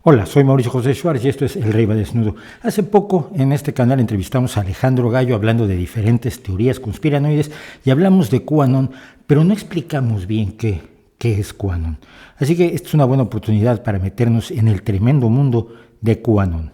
Hola, soy Mauricio José Schwartz y esto es El Rey va desnudo. Hace poco en este canal entrevistamos a Alejandro Gallo hablando de diferentes teorías conspiranoides y hablamos de QAnon, pero no explicamos bien qué es QAnon. Así que esta es una buena oportunidad para meternos en el tremendo mundo de QAnon.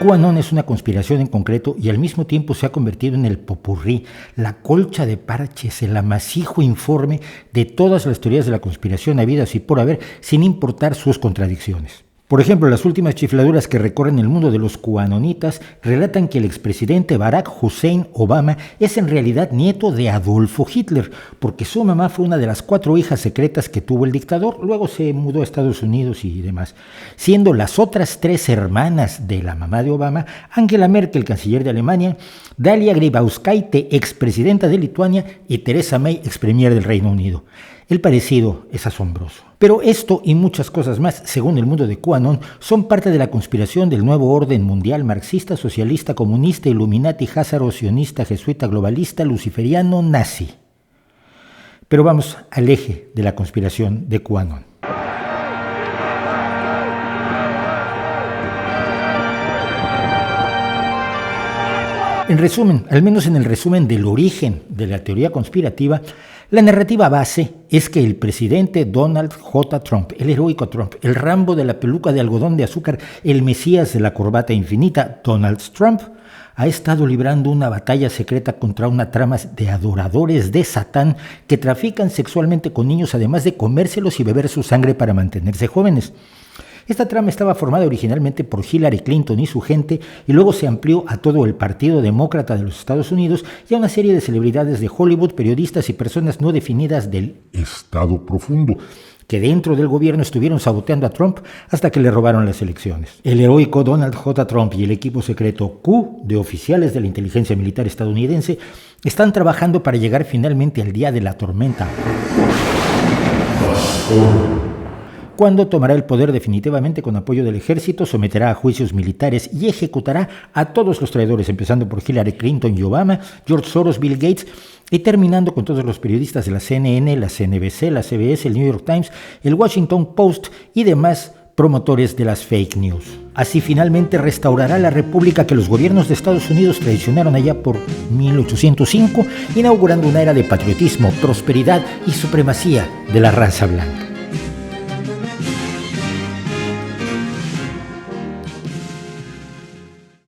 QAnon es una conspiración en concreto y al mismo tiempo se ha convertido en el popurrí, la colcha de parches, el amasijo informe de todas las teorías de la conspiración habidas y por haber, sin importar sus contradicciones. Por ejemplo, las últimas chifladuras que recorren el mundo de los QAnonitas relatan que el expresidente Barack Hussein Obama es en realidad nieto de Adolfo Hitler, porque su mamá fue una de las 4 hijas secretas que tuvo el dictador, luego se mudó a Estados Unidos y demás, siendo las otras 3 hermanas de la mamá de Obama, Angela Merkel, canciller de Alemania, Dalia Grybauskaite, expresidenta de Lituania, y Theresa May, expremier del Reino Unido. El parecido es asombroso. Pero esto y muchas cosas más, según el mundo de QAnon, son parte de la conspiración del nuevo orden mundial marxista, socialista, comunista, illuminati, házaro, sionista, jesuita, globalista, luciferiano, nazi. Pero vamos al eje de la conspiración de QAnon. En resumen, al menos en el resumen del origen de la teoría conspirativa, la narrativa base es que el presidente Donald J. Trump, el heroico Trump, el Rambo de la peluca de algodón de azúcar, el Mesías de la corbata infinita, Donald Trump, ha estado librando una batalla secreta contra una trama de adoradores de Satán que trafican sexualmente con niños, además de comérselos y beber su sangre para mantenerse jóvenes. Esta trama estaba formada originalmente por Hillary Clinton y su gente y luego se amplió a todo el Partido Demócrata de los Estados Unidos y a una serie de celebridades de Hollywood, periodistas y personas no definidas del Estado Profundo, que dentro del gobierno estuvieron saboteando a Trump hasta que le robaron las elecciones. El heroico Donald J. Trump y el equipo secreto Q de oficiales de la inteligencia militar estadounidense están trabajando para llegar finalmente al día de la tormenta, cuando tomará el poder definitivamente con apoyo del ejército, someterá a juicios militares y ejecutará a todos los traidores, empezando por Hillary Clinton y Obama, George Soros, Bill Gates, y terminando con todos los periodistas de la CNN, la CNBC, la CBS, el New York Times, el Washington Post y demás promotores de las fake news. Así finalmente restaurará la república que los gobiernos de Estados Unidos traicionaron allá por 1805, inaugurando una era de patriotismo, prosperidad y supremacía de la raza blanca.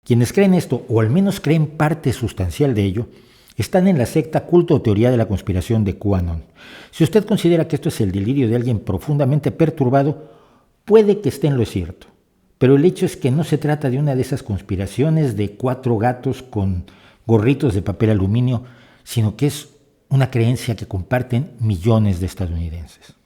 Quienes creen esto, o al menos creen parte sustancial de ello, están en la secta culto o teoría de la conspiración de QAnon. Si usted considera que esto es el delirio de alguien profundamente perturbado, puede que esté en lo cierto. Pero el hecho es que no se trata de una de esas conspiraciones de 4 gatos con gorritos de papel aluminio, sino que es una creencia que comparten millones de estadounidenses.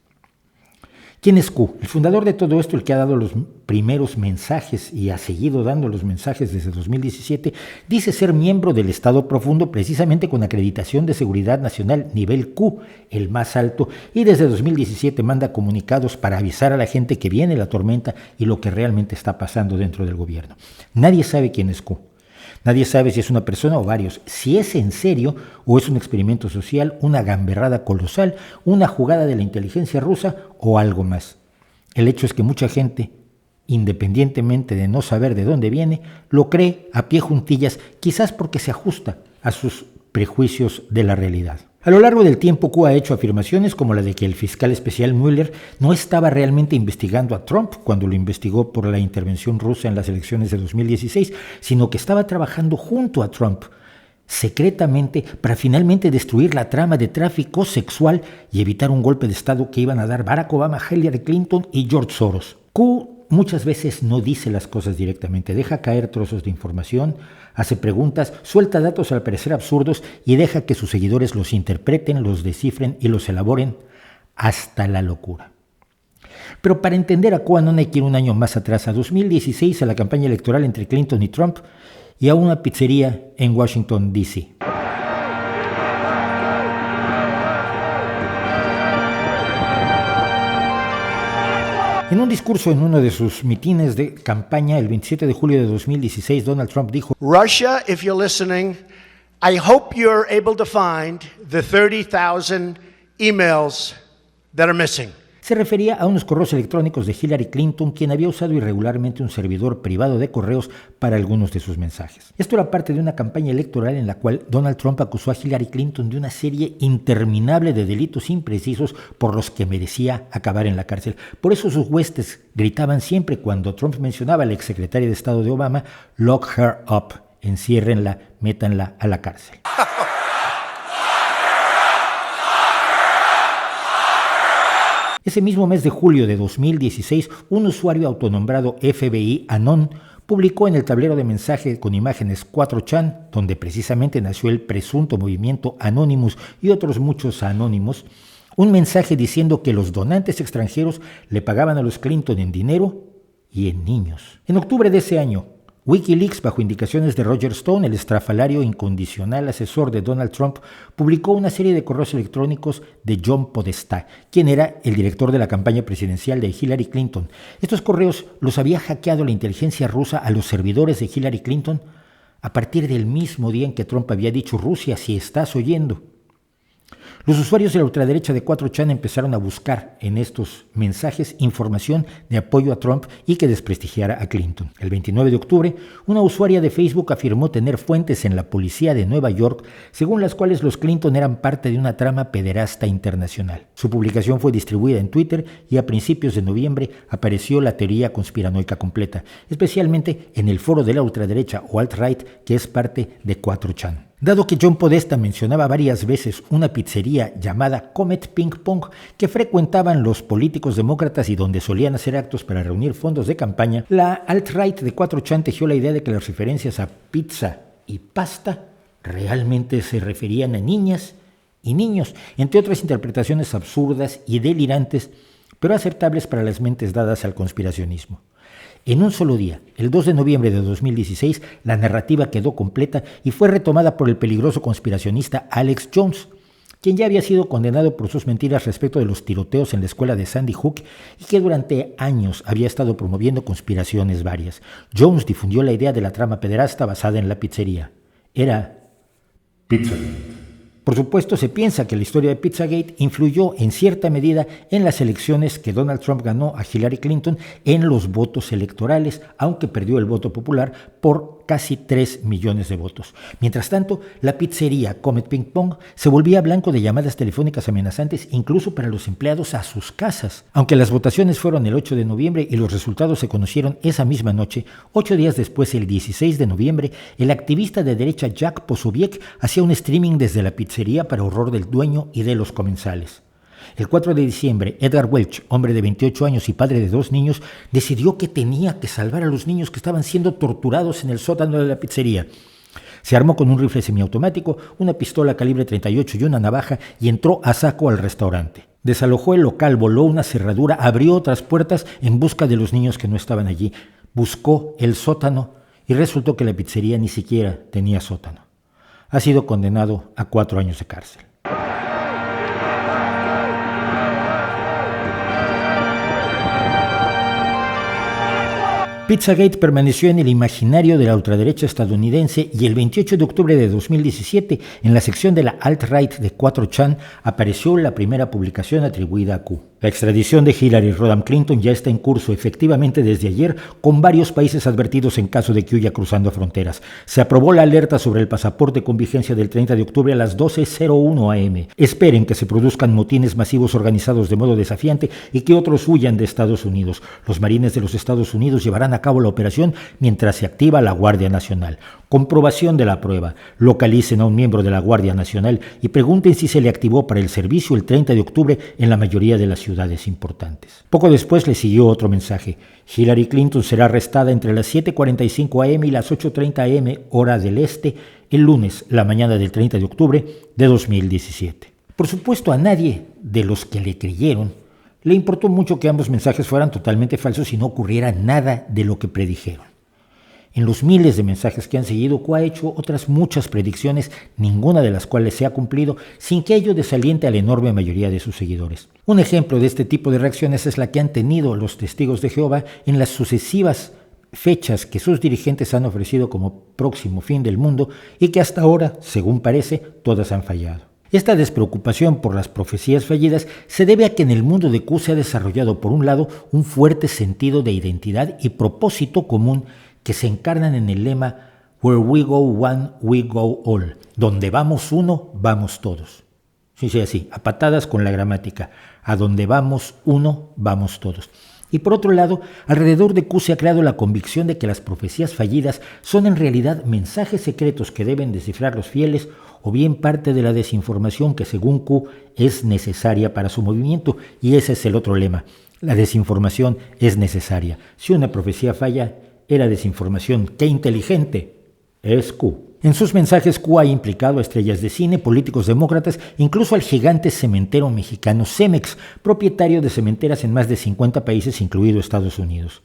¿Quién es Q? El fundador de todo esto, el que ha dado los primeros mensajes y ha seguido dando los mensajes desde 2017, dice ser miembro del Estado Profundo precisamente con acreditación de seguridad nacional nivel Q, el más alto, y desde 2017 manda comunicados para avisar a la gente que viene la tormenta y lo que realmente está pasando dentro del gobierno. Nadie sabe quién es Q. Nadie sabe si es una persona o varios, si es en serio o es un experimento social, una gamberrada colosal, una jugada de la inteligencia rusa o algo más. El hecho es que mucha gente, independientemente de no saber de dónde viene, lo cree a pie juntillas, quizás porque se ajusta a sus prejuicios de la realidad. A lo largo del tiempo, Q ha hecho afirmaciones como la de que el fiscal especial Mueller no estaba realmente investigando a Trump cuando lo investigó por la intervención rusa en las elecciones de 2016, sino que estaba trabajando junto a Trump secretamente para finalmente destruir la trama de tráfico sexual y evitar un golpe de Estado que iban a dar Barack Obama, Hillary Clinton y George Soros. Q muchas veces no dice las cosas directamente, deja caer trozos de información, hace preguntas, suelta datos al parecer absurdos y deja que sus seguidores los interpreten, los descifren y los elaboren hasta la locura. Pero para entender a QAnon hay que ir un año más atrás, a 2016, a la campaña electoral entre Clinton y Trump y a una pizzería en Washington, D.C. En un discurso en uno de sus mitines de campaña el 27 de julio de 2016, Donald Trump dijo: Russia, if you're listening, I hope you're able to find the 30,000 emails that are missing. Se refería a unos correos electrónicos de Hillary Clinton, quien había usado irregularmente un servidor privado de correos para algunos de sus mensajes. Esto era parte de una campaña electoral en la cual Donald Trump acusó a Hillary Clinton de una serie interminable de delitos imprecisos por los que merecía acabar en la cárcel. Por eso sus huestes gritaban siempre cuando Trump mencionaba al exsecretario de Estado de Obama, "Lock her up", enciérrenla, métanla a la cárcel. Ese mismo mes de julio de 2016, un usuario autonombrado FBI Anon publicó en el tablero de mensaje con imágenes 4chan, donde precisamente nació el presunto movimiento Anonymous y otros muchos anónimos, un mensaje diciendo que los donantes extranjeros le pagaban a los Clinton en dinero y en niños. En octubre de ese año, Wikileaks, bajo indicaciones de Roger Stone, el estrafalario incondicional asesor de Donald Trump, publicó una serie de correos electrónicos de John Podesta, quien era el director de la campaña presidencial de Hillary Clinton. Estos correos los había hackeado la inteligencia rusa a los servidores de Hillary Clinton a partir del mismo día en que Trump había dicho: "Rusia, si estás oyendo". Los usuarios de la ultraderecha de 4chan empezaron a buscar en estos mensajes información de apoyo a Trump y que desprestigiara a Clinton. El 29 de octubre, una usuaria de Facebook afirmó tener fuentes en la policía de Nueva York, según las cuales los Clinton eran parte de una trama pederasta internacional. Su publicación fue distribuida en Twitter y a principios de noviembre apareció la teoría conspiranoica completa, especialmente en el foro de la ultraderecha o alt-right, que es parte de 4chan. Dado que John Podesta mencionaba varias veces una pizzería llamada Comet Ping Pong que frecuentaban los políticos demócratas y donde solían hacer actos para reunir fondos de campaña, la alt-right de 4chan tejió la idea de que las referencias a pizza y pasta realmente se referían a niñas y niños, entre otras interpretaciones absurdas y delirantes, pero aceptables para las mentes dadas al conspiracionismo. En un solo día, el 2 de noviembre de 2016, la narrativa quedó completa y fue retomada por el peligroso conspiracionista Alex Jones, quien ya había sido condenado por sus mentiras respecto de los tiroteos en la escuela de Sandy Hook y que durante años había estado promoviendo conspiraciones varias. Jones difundió la idea de la trama pederasta basada en la pizzería. Era Pizzagate. Por supuesto, se piensa que la historia de Pizzagate influyó en cierta medida en las elecciones que Donald Trump ganó a Hillary Clinton en los votos electorales, aunque perdió el voto popular por casi 3 millones de votos. Mientras tanto, la pizzería Comet Ping Pong se volvía blanco de llamadas telefónicas amenazantes, incluso para los empleados a sus casas. Aunque las votaciones fueron el 8 de noviembre y los resultados se conocieron esa misma noche, 8 días después, el 16 de noviembre, el activista de derecha Jack Posobiec hacía un streaming desde la pizzería para horror del dueño y de los comensales. El 4 de diciembre, Edgar Welch, hombre de 28 años y padre de 2 niños, decidió que tenía que salvar a los niños que estaban siendo torturados en el sótano de la pizzería. Se armó con un rifle semiautomático, una pistola calibre 38 y una navaja y entró a saco al restaurante. Desalojó el local, voló una cerradura, abrió otras puertas en busca de los niños que no estaban allí. Buscó el sótano y resultó que la pizzería ni siquiera tenía sótano. Ha sido condenado a 4 años de cárcel. Pizzagate permaneció en el imaginario de la ultraderecha estadounidense y el 28 de octubre de 2017, en la sección de la alt-right de 4chan, apareció la primera publicación atribuida a Q. La extradición de Hillary Rodham Clinton ya está en curso efectivamente desde ayer, con varios países advertidos en caso de que huya cruzando fronteras. Se aprobó la alerta sobre el pasaporte con vigencia del 30 de octubre a las 12:01 am. Esperen que se produzcan motines masivos organizados de modo desafiante y que otros huyan de Estados Unidos. Los marines de los Estados Unidos llevarán a cabo la operación mientras se activa la Guardia Nacional. Comprobación de la prueba. Localicen a un miembro de la Guardia Nacional y pregunten si se le activó para el servicio el 30 de octubre en la mayoría de las ciudades importantes. Poco después le siguió otro mensaje. Hillary Clinton será arrestada entre las 7:45 am y las 8:30 am hora del este el lunes, la mañana del 30 de octubre de 2017. Por supuesto, a nadie de los que le creyeron le importó mucho que ambos mensajes fueran totalmente falsos y no ocurriera nada de lo que predijeron. En los miles de mensajes que han seguido, Q ha hecho otras muchas predicciones, ninguna de las cuales se ha cumplido, sin que ello desaliente a la enorme mayoría de sus seguidores. Un ejemplo de este tipo de reacciones es la que han tenido los testigos de Jehová en las sucesivas fechas que sus dirigentes han ofrecido como próximo fin del mundo y que hasta ahora, según parece, todas han fallado. Esta despreocupación por las profecías fallidas se debe a que en el mundo de Q se ha desarrollado, por un lado, un fuerte sentido de identidad y propósito común que se encarnan en el lema Where we go one, we go all. Donde vamos uno, vamos todos. Sí, así, a patadas con la gramática. A donde vamos uno, vamos todos. Y por otro lado, alrededor de Q se ha creado la convicción de que las profecías fallidas son en realidad mensajes secretos que deben descifrar los fieles o bien parte de la desinformación que según Q es necesaria para su movimiento. Y ese es el otro lema. La desinformación es necesaria. Si una profecía falla, era desinformación. ¡Qué inteligente! Es Q. En sus mensajes, Q ha implicado a estrellas de cine, políticos demócratas, incluso al gigante cementero mexicano Cemex, propietario de cementeras en más de 50 países, incluido Estados Unidos.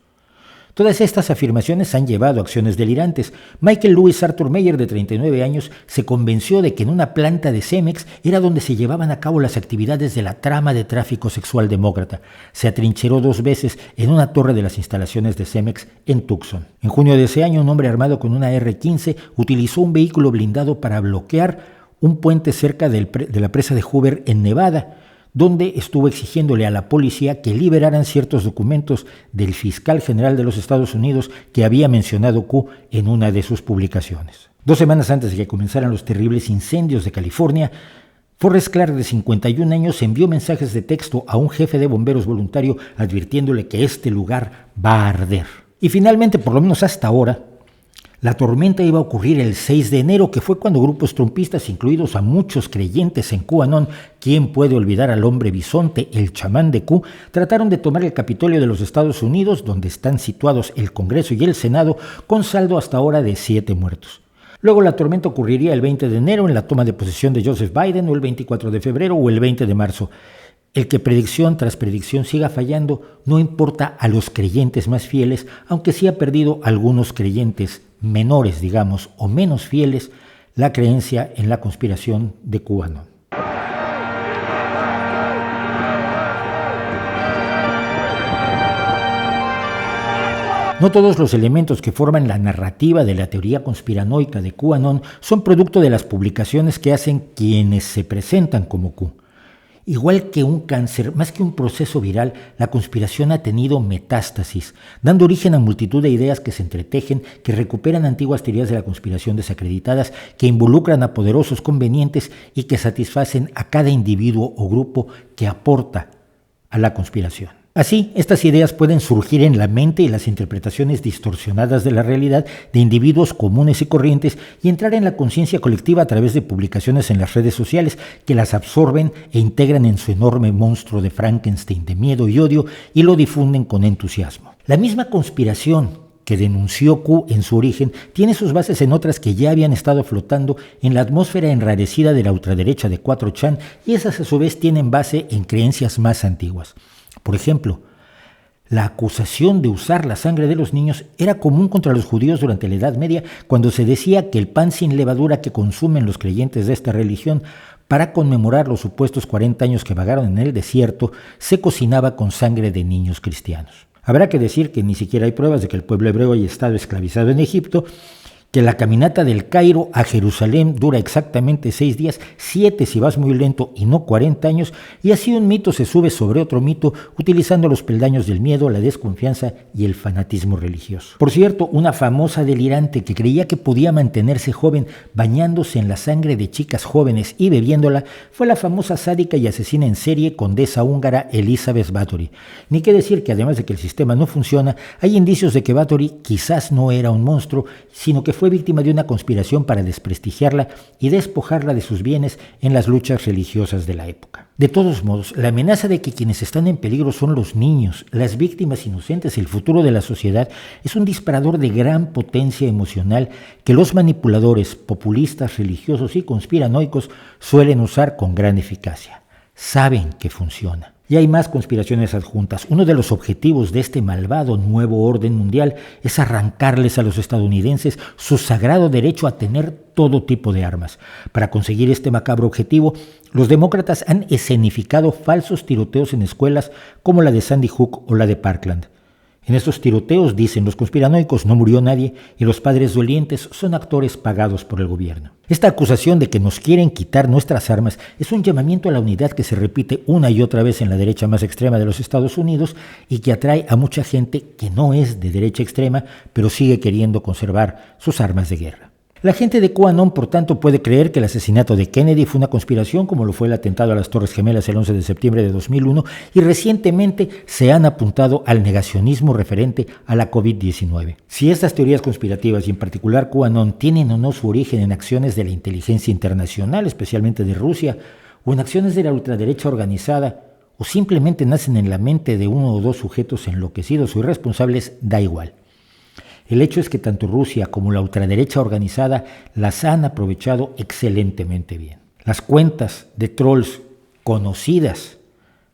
Todas estas afirmaciones han llevado a acciones delirantes. Michael Louis Arthur Meyer, de 39 años, se convenció de que en una planta de Cemex era donde se llevaban a cabo las actividades de la trama de tráfico sexual demócrata. Se atrincheró 2 veces en una torre de las instalaciones de Cemex en Tucson. En junio de ese año, un hombre armado con una R-15 utilizó un vehículo blindado para bloquear un puente cerca de la presa de Hoover en Nevada, donde estuvo exigiéndole a la policía que liberaran ciertos documentos del fiscal general de los Estados Unidos que había mencionado Q en una de sus publicaciones. 2 semanas antes de que comenzaran los terribles incendios de California, Forrest Clark, de 51 años, envió mensajes de texto a un jefe de bomberos voluntario advirtiéndole que este lugar va a arder. Y finalmente, por lo menos hasta ahora, la tormenta iba a ocurrir el 6 de enero, que fue cuando grupos trumpistas, incluidos a muchos creyentes en QAnon, ¿quién puede olvidar al hombre bisonte, el chamán de Q?, trataron de tomar el Capitolio de los Estados Unidos, donde están situados el Congreso y el Senado, con saldo hasta ahora de 7 muertos. Luego la tormenta ocurriría el 20 de enero en la toma de posesión de Joseph Biden, o el 24 de febrero o el 20 de marzo. El que predicción tras predicción siga fallando no importa a los creyentes más fieles, aunque sí ha perdido algunos creyentes menores, digamos, o menos fieles, la creencia en la conspiración de QAnon. No todos los elementos que forman la narrativa de la teoría conspiranoica de QAnon son producto de las publicaciones que hacen quienes se presentan como Q. Igual que un cáncer, más que un proceso viral, la conspiración ha tenido metástasis, dando origen a multitud de ideas que se entretejen, que recuperan antiguas teorías de la conspiración desacreditadas, que involucran a poderosos convenientes y que satisfacen a cada individuo o grupo que aporta a la conspiración. Así, estas ideas pueden surgir en la mente y las interpretaciones distorsionadas de la realidad de individuos comunes y corrientes y entrar en la conciencia colectiva a través de publicaciones en las redes sociales que las absorben e integran en su enorme monstruo de Frankenstein de miedo y odio y lo difunden con entusiasmo. La misma conspiración que denunció Q en su origen tiene sus bases en otras que ya habían estado flotando en la atmósfera enrarecida de la ultraderecha de 4chan y esas a su vez tienen base en creencias más antiguas. Por ejemplo, la acusación de usar la sangre de los niños era común contra los judíos durante la Edad Media, cuando se decía que el pan sin levadura que consumen los creyentes de esta religión para conmemorar los supuestos 40 años que vagaron en el desierto se cocinaba con sangre de niños cristianos. Habrá que decir que ni siquiera hay pruebas de que el pueblo hebreo haya estado esclavizado en Egipto, que la caminata del Cairo a Jerusalén dura exactamente 6 días, 7 si vas muy lento y no 40 años, y así un mito se sube sobre otro mito utilizando los peldaños del miedo, la desconfianza y el fanatismo religioso. Por cierto, una famosa delirante que creía que podía mantenerse joven bañándose en la sangre de chicas jóvenes y bebiéndola fue la famosa sádica y asesina en serie condesa húngara Elizabeth Báthory. Ni qué decir que además de que el sistema no funciona, hay indicios de que Báthory quizás no era un monstruo, sino que fue víctima de una conspiración para desprestigiarla y despojarla de sus bienes en las luchas religiosas de la época. De todos modos, la amenaza de que quienes están en peligro son los niños, las víctimas inocentes, el futuro de la sociedad, es un disparador de gran potencia emocional que los manipuladores, populistas, religiosos y conspiranoicos suelen usar con gran eficacia. Saben que funciona. Y hay más conspiraciones adjuntas. Uno de los objetivos de este malvado nuevo orden mundial es arrancarles a los estadounidenses su sagrado derecho a tener todo tipo de armas. Para conseguir este macabro objetivo, los demócratas han escenificado falsos tiroteos en escuelas como la de Sandy Hook o la de Parkland. En estos tiroteos, dicen los conspiranoicos, no murió nadie y los padres dolientes son actores pagados por el gobierno. Esta acusación de que nos quieren quitar nuestras armas es un llamamiento a la unidad que se repite una y otra vez en la derecha más extrema de los Estados Unidos y que atrae a mucha gente que no es de derecha extrema, pero sigue queriendo conservar sus armas de guerra. La gente de QAnon, por tanto, puede creer que el asesinato de Kennedy fue una conspiración, como lo fue el atentado a las Torres Gemelas el 11 de septiembre de 2001, y recientemente se han apuntado al negacionismo referente a la COVID-19. Si estas teorías conspirativas, y en particular QAnon, tienen o no su origen en acciones de la inteligencia internacional, especialmente de Rusia, o en acciones de la ultraderecha organizada, o simplemente nacen en la mente de uno o dos sujetos enloquecidos o irresponsables, da igual. El hecho es que tanto Rusia como la ultraderecha organizada las han aprovechado excelentemente bien. Las cuentas de trolls conocidas,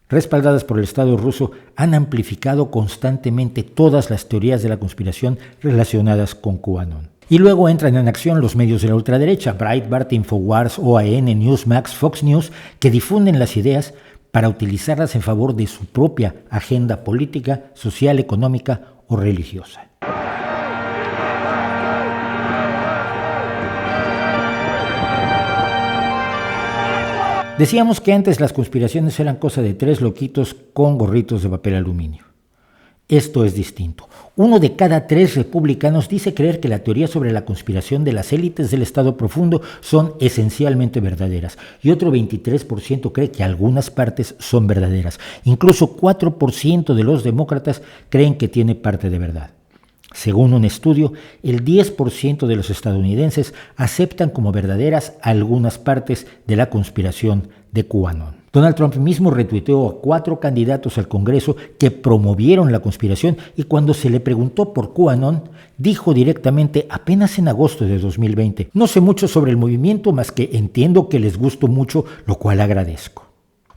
respaldadas por el Estado ruso, han amplificado constantemente todas las teorías de la conspiración relacionadas con QAnon. Y luego entran en acción los medios de la ultraderecha, Breitbart, Infowars, OAN, Newsmax, Fox News, que difunden las ideas para utilizarlas en favor de su propia agenda política, social, económica o religiosa. Decíamos que antes las conspiraciones eran cosa de tres loquitos con gorritos de papel aluminio. Esto es distinto. 1 de cada 3 republicanos dice creer que la teoría sobre la conspiración de las élites del Estado profundo son esencialmente verdaderas, y otro 23% cree que algunas partes son verdaderas. Incluso 4% de los demócratas creen que tiene parte de verdad. Según un estudio, el 10% de los estadounidenses aceptan como verdaderas algunas partes de la conspiración de QAnon. Donald Trump mismo retuiteó a 4 candidatos al Congreso que promovieron la conspiración y cuando se le preguntó por QAnon, dijo directamente apenas en agosto de 2020, no sé mucho sobre el movimiento más que entiendo que les gustó mucho, lo cual agradezco.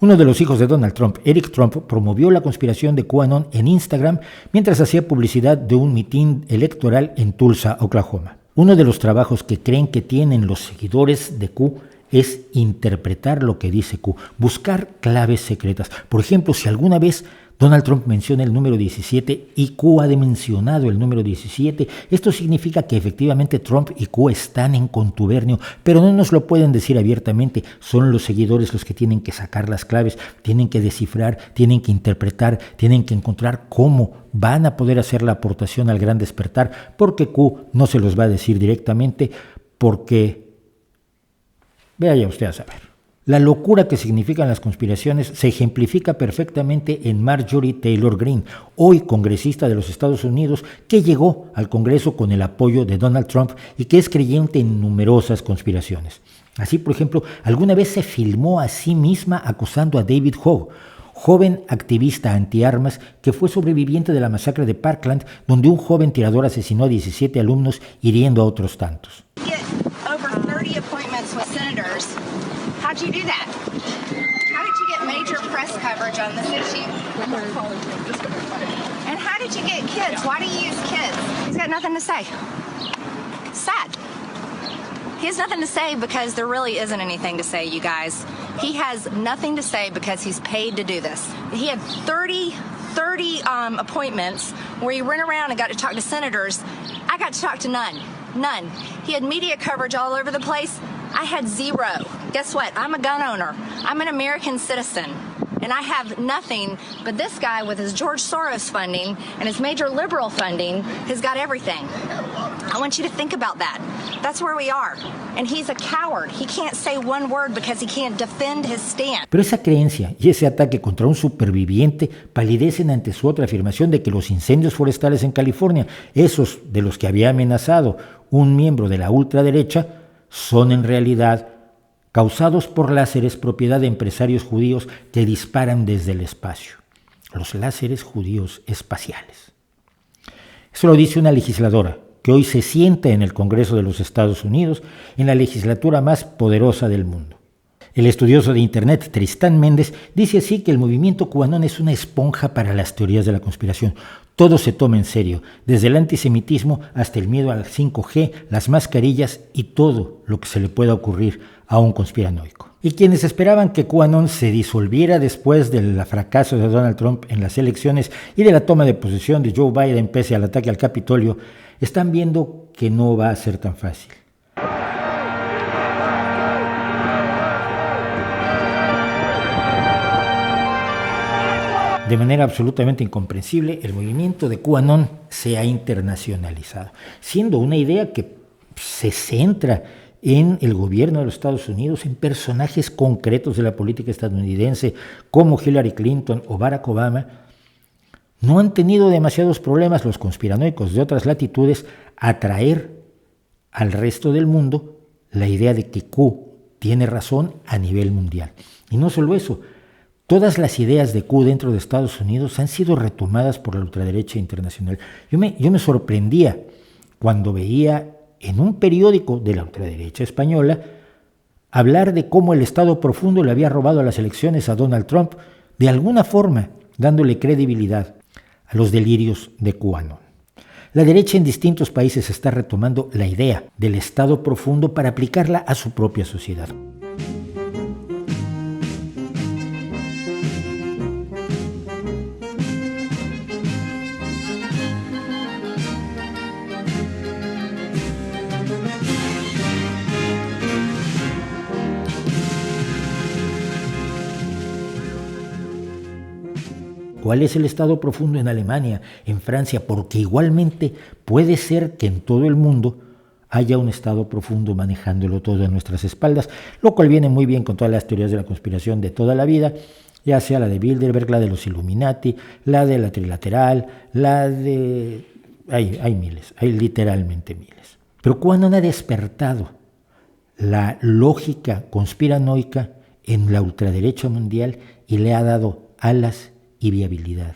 Uno de los hijos de Donald Trump, Eric Trump, promovió la conspiración de QAnon en Instagram mientras hacía publicidad de un mitin electoral en Tulsa, Oklahoma. Uno de los trabajos que creen que tienen los seguidores de Q es interpretar lo que dice Q, buscar claves secretas. Por ejemplo, si alguna vez Donald Trump menciona el número 17 y Q ha mencionado el número 17, esto significa que efectivamente Trump y Q están en contubernio, pero no nos lo pueden decir abiertamente. Son los seguidores los que tienen que sacar las claves, tienen que descifrar, tienen que interpretar, tienen que encontrar cómo van a poder hacer la aportación al gran despertar, porque Q no se los va a decir directamente, porque vaya usted a saber. La locura que significan las conspiraciones se ejemplifica perfectamente en Marjorie Taylor Greene, hoy congresista de los Estados Unidos, que llegó al Congreso con el apoyo de Donald Trump y que es creyente en numerosas conspiraciones. Así, por ejemplo, alguna vez se filmó a sí misma acusando a David Ho, joven activista antiarmas que fue sobreviviente de la masacre de Parkland, donde un joven tirador asesinó a 17 alumnos, hiriendo a otros tantos. How'd you do that? How did you get major press coverage on this issue? And how did you get kids? Why do you use kids? He's got nothing to say. Sad. He has nothing to say because there really isn't anything to say, you guys. He has nothing to say because he's paid to do this. He had 30 appointments where he went around and got to talk to senators. I got to talk to none. He had media coverage all over the place. I had 0. Guess what? I'm a gun owner. I'm an American citizen. And I have nothing, but this guy with his George Soros funding and his major liberal funding has got everything. I want you to think about that. That's where we are. And he's a coward. He can't say one word because he can't defend his stand. Pero esa creencia y ese ataque contra un superviviente palidecen ante su otra afirmación de que los incendios forestales en California, esos de los que había amenazado un miembro de la ultraderecha, son en realidad causados por láseres propiedad de empresarios judíos que disparan desde el espacio. Los láseres judíos espaciales. Eso lo dice una legisladora que hoy se sienta en el Congreso de los Estados Unidos, en la legislatura más poderosa del mundo. El estudioso de Internet, Tristán Méndez, dice así que el movimiento QAnon es una esponja para las teorías de la conspiración. Todo se toma en serio, desde el antisemitismo hasta el miedo al 5G, las mascarillas y todo lo que se le pueda ocurrir a un conspiranoico. Y quienes esperaban que QAnon se disolviera después del fracaso de Donald Trump en las elecciones y de la toma de posesión de Joe Biden pese al ataque al Capitolio, están viendo que no va a ser tan fácil. De manera absolutamente incomprensible, el movimiento de QAnon se ha internacionalizado, siendo una idea que se centra en el gobierno de los Estados Unidos, en personajes concretos de la política estadounidense como Hillary Clinton o Barack Obama. No han tenido demasiados problemas los conspiranoicos de otras latitudes a traer al resto del mundo la idea de que Q tiene razón a nivel mundial. Y no solo eso, todas las ideas de Q dentro de Estados Unidos han sido retomadas por la ultraderecha internacional. Yo me sorprendía cuando veía en un periódico de la ultraderecha española hablar de cómo el Estado profundo le había robado las elecciones a Donald Trump, de alguna forma dándole credibilidad a los delirios de QAnon. La derecha en distintos países está retomando la idea del Estado profundo para aplicarla a su propia sociedad. ¿Cuál es el Estado profundo en Alemania, en Francia? Porque igualmente puede ser que en todo el mundo haya un Estado profundo manejándolo todo a nuestras espaldas, lo cual viene muy bien con todas las teorías de la conspiración de toda la vida, ya sea la de Bilderberg, la de los Illuminati, la de la trilateral, la de... Hay miles, hay literalmente miles. Pero QAnon ha despertado la lógica conspiranoica en la ultraderecha mundial y le ha dado alas y viabilidad.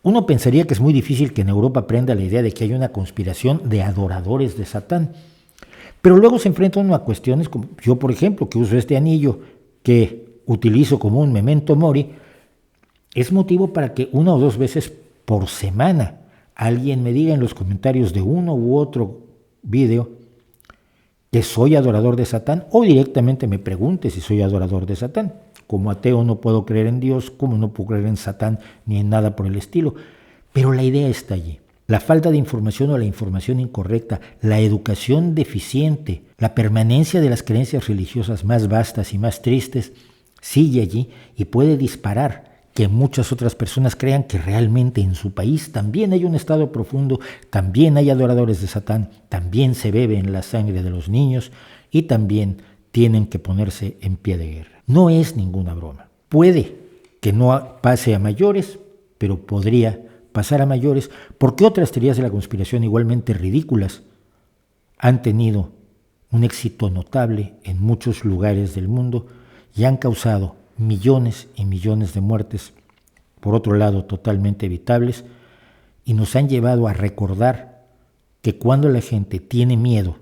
Uno pensaría que es muy difícil que en Europa aprenda la idea de que hay una conspiración de adoradores de Satán, pero luego se enfrenta uno a cuestiones como yo, por ejemplo, que uso este anillo que utilizo como un memento mori, es motivo para que 1 o 2 veces por semana alguien me diga en los comentarios de uno u otro video que soy adorador de Satán, o directamente me pregunte si soy adorador de Satán. Como ateo no puedo creer en Dios, como no puedo creer en Satán ni en nada por el estilo. Pero la idea está allí. La falta de información o la información incorrecta, la educación deficiente, la permanencia de las creencias religiosas más vastas y más tristes, sigue allí y puede disparar que muchas otras personas crean que realmente en su país también hay un estado profundo, también hay adoradores de Satán, también se bebe en la sangre de los niños y también tienen que ponerse en pie de guerra. No es ninguna broma. Puede que no pase a mayores, pero podría pasar a mayores porque otras teorías de la conspiración igualmente ridículas han tenido un éxito notable en muchos lugares del mundo y han causado millones y millones de muertes, por otro lado totalmente evitables, y nos han llevado a recordar que cuando la gente tiene miedo,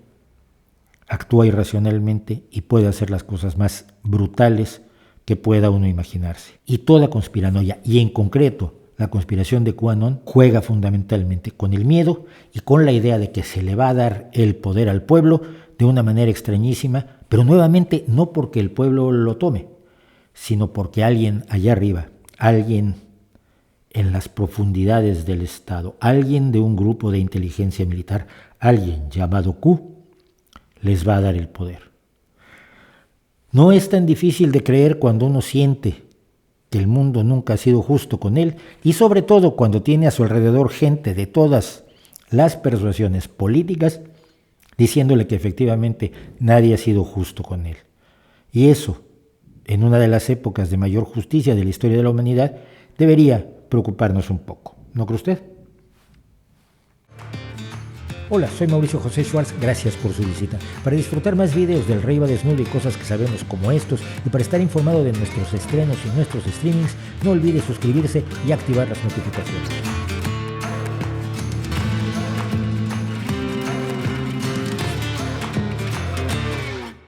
actúa irracionalmente y puede hacer las cosas más brutales que pueda uno imaginarse. Y toda conspiranoia, y en concreto la conspiración de QAnon, juega fundamentalmente con el miedo y con la idea de que se le va a dar el poder al pueblo de una manera extrañísima, pero nuevamente no porque el pueblo lo tome, sino porque alguien allá arriba, alguien en las profundidades del Estado, alguien de un grupo de inteligencia militar, alguien llamado Q, les va a dar el poder. No es tan difícil de creer cuando uno siente que el mundo nunca ha sido justo con él y sobre todo cuando tiene a su alrededor gente de todas las persuasiones políticas diciéndole que efectivamente nadie ha sido justo con él. Y eso, en una de las épocas de mayor justicia de la historia de la humanidad, debería preocuparnos un poco. ¿No cree usted? Hola, soy Mauricio José Schwartz, gracias por su visita. Para disfrutar más videos del Rey va Desnudo y cosas que sabemos como estos, y para estar informado de nuestros estrenos y nuestros streamings, no olvide suscribirse y activar las notificaciones.